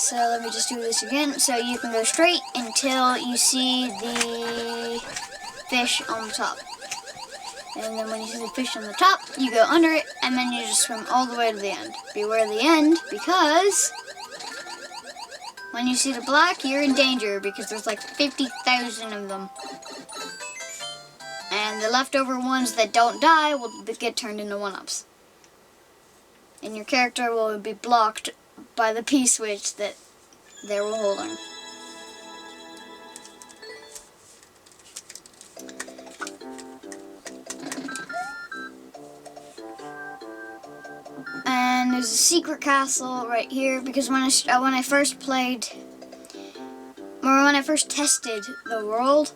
So let me just do this again. So you can go straight until you see the fish on the top. And then when you see the fish on the top, you go under it, and then you just swim all the way to the end. Beware the end, because when you see the black, you're in danger, because there's like 50,000 of them. And the leftover ones that don't die will get turned into 1-ups. And your character will be blocked by the P-switch that they were holding. And there's a secret castle right here, because when I first played, or when I first tested the world,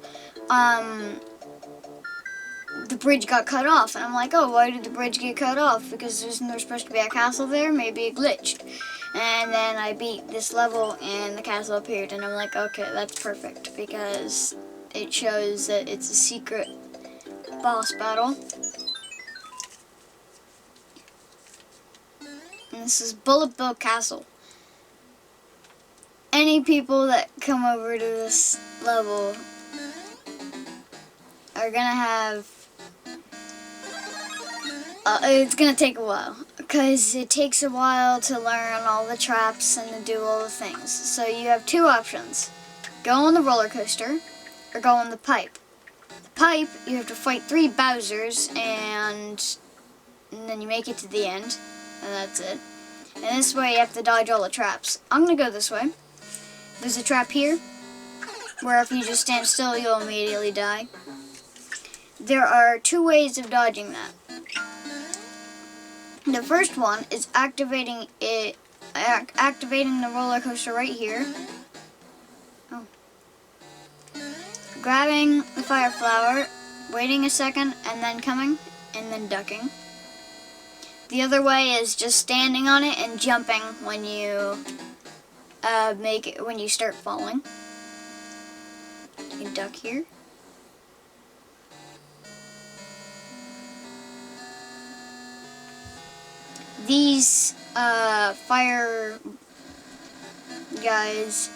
the bridge got cut off, and I'm like, oh, why did the bridge get cut off? Because isn't there supposed to be a castle there? Maybe it glitched. And then I beat this level, and the castle appeared, and I'm like, okay, that's perfect, because it shows that it's a secret boss battle. And this is Bullet Bill Castle. Any people that come over to this level are gonna have it's gonna take a while, because it takes a while to learn all the traps and to do all the things. So you have two options: go on the roller coaster or go on the pipe. The pipe, you have to fight 3 Bowsers, and then you make it to the end, and that's it. And this way you have to dodge all the traps. I'm gonna go this way. There's a trap here where if you just stand still, you'll immediately die. There are 2 ways of dodging that. The first one is activating the roller coaster right here. Oh. Grabbing the fire flower, waiting a second, and then coming, and then ducking. The other way is just standing on it and jumping when you when you start falling. You can duck here. These fire guys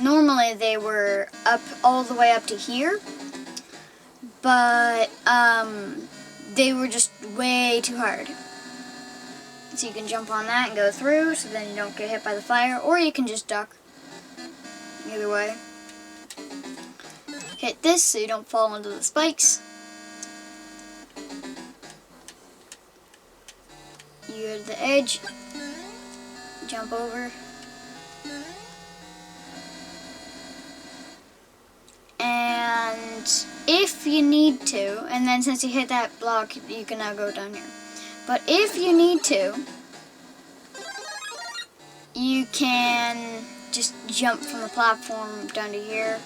normally they were up all the way up to here, but they were just way too hard. So you can jump on that and go through, so then you don't get hit by the fire, or you can just duck. Either way. Hit this so you don't fall into the spikes. You go to the edge, jump over, and if you need to, and then since you hit that block, you can now go down here. But if you need to, you can just jump from the platform down to here.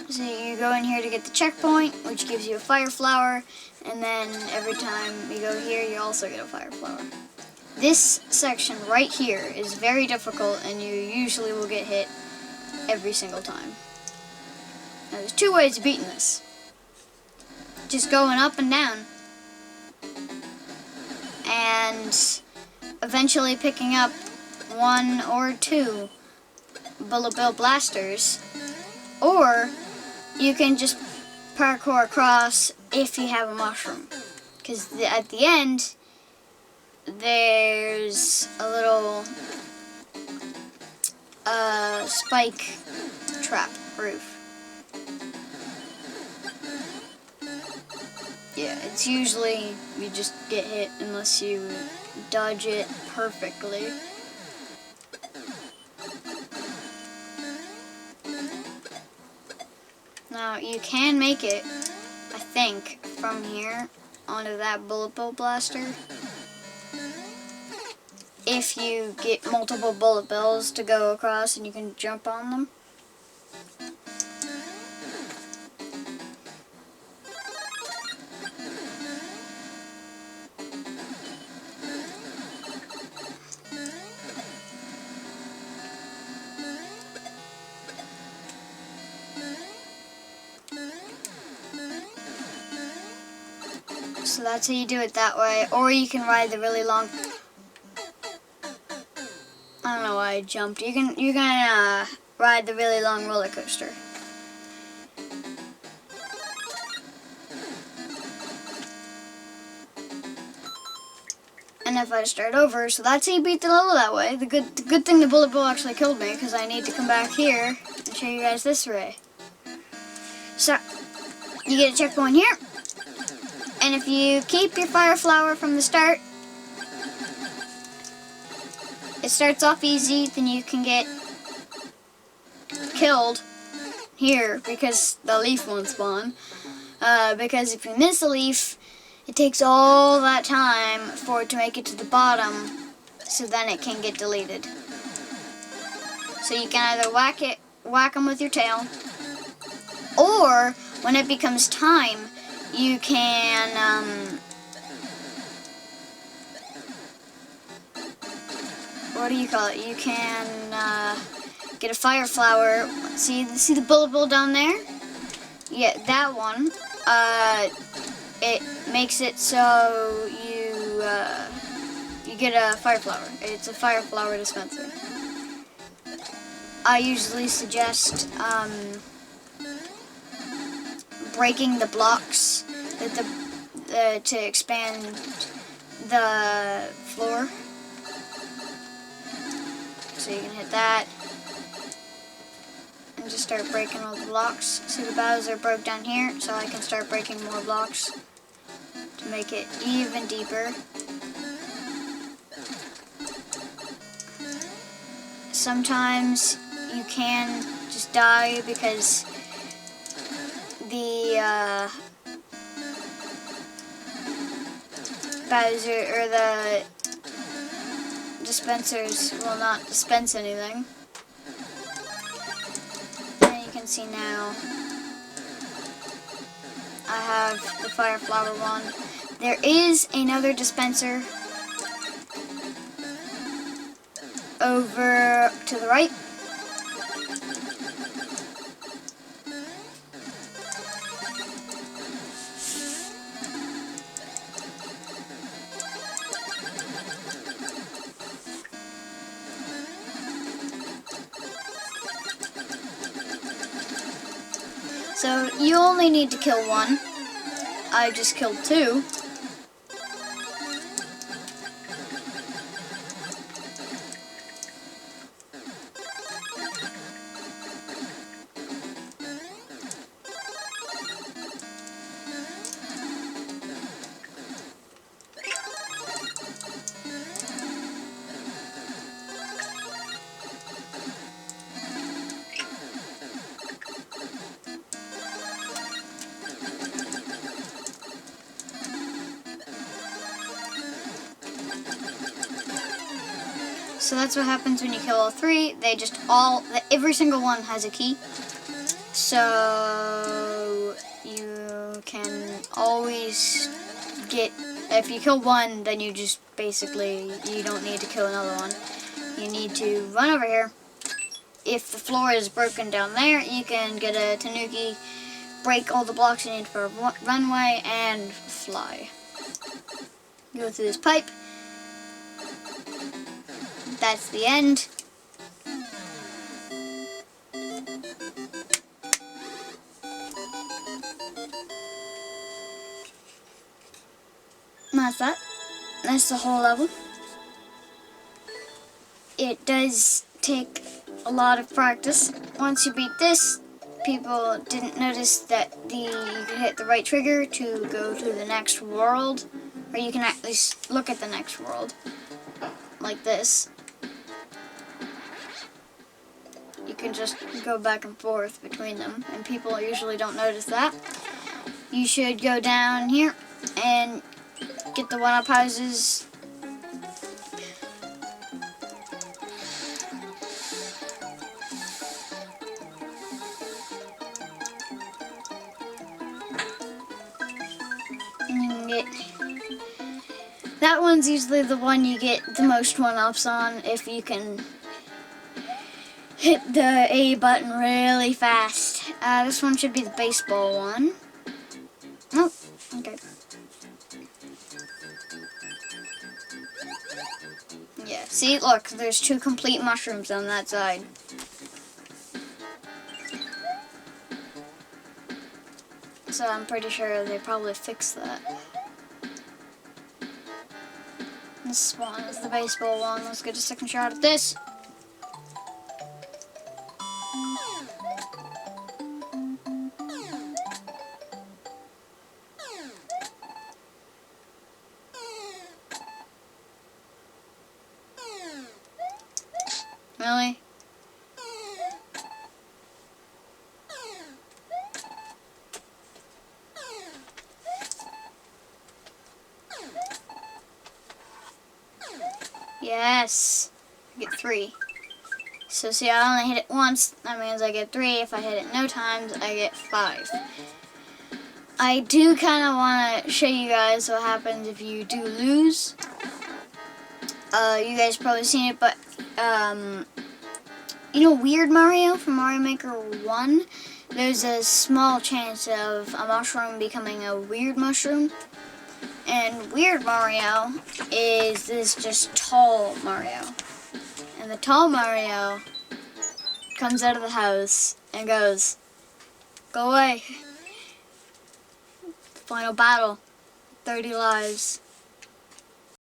So you go in here to get the checkpoint, which gives you a fire flower, and then every time you go here, you also get a fire flower. This section right here is very difficult, and you usually will get hit every single time. Now there's 2 ways of beating this. Just going up and down, and eventually picking up 1 or 2 Bullet Bill blasters, or you can just parkour across if you have a mushroom, because at the end there's a little spike trap roof. Yeah, it's usually you just get hit unless you dodge it perfectly. Now, you can make it, I think, from here onto that Bullet Bill blaster. If you get multiple Bullet Bills to go across and you can jump on them. So that's how you do it that way. Or you can ride the really long... I don't know why I jumped. You can ride the really long roller coaster. And if I start over, so that's how you beat the level that way. The good thing the bullet bill actually killed me, because I need to come back here and show you guys this array. So you get a checkpoint here, and if you keep your fire flower from the start, it starts off easy, then you can get killed here because the leaf won't spawn. Because if you miss a leaf, it takes all that time for it to make it to the bottom, so then it can get deleted. So you can either whack them with your tail, or when it becomes time, you can what do you call it? You can get a fire flower. See the bullet bill down there? Yeah, that one. It makes it so you get a fire flower. It's a fire flower dispenser. I usually suggest breaking the blocks to expand the floor. So you can hit that and just start breaking all the blocks. See, the Bowser broke down here, so I can start breaking more blocks to make it even deeper. Sometimes you can just die because the Bowser or the dispensers will not dispense anything. And you can see now I have the fire flower one. There is another dispenser over to the right. So you only need to kill one. I just killed two. So that's what happens when you kill all three. Every single one has a key. So you can always get, if you kill one, then you just basically, you don't need to kill another one. You need to run over here. If the floor is broken down there, you can get a tanuki, break all the blocks you need for a runway, and fly. Go through this pipe. That's the end. That's that. That's the whole level. It does take a lot of practice. Once you beat this, people didn't notice that you could hit the right trigger to go to the next world, or you can at least look at the next world, like this. You can just go back and forth between them, and people usually don't notice that. You should go down here and get the one-up houses. And you can get... That one's usually the one you get the most one-ups on if you can hit the A button really fast. This one should be the baseball one. Oh, okay. Yeah, see, look, there's 2 complete mushrooms on that side. So I'm pretty sure they probably fixed that. This one is the baseball one. Let's get a second shot at this. Really? Yes. I get 3. So see, I only hit it once. That means I get 3. If I hit it no times, I get 5. I do kind of want to show you guys what happens if you do lose. You guys probably seen it, but you know Weird Mario from Mario Maker 1? There's a small chance of a mushroom becoming a weird mushroom. And Weird Mario is this just tall Mario. And the tall Mario comes out of the house and goes, "Go away. Final battle. 30 lives."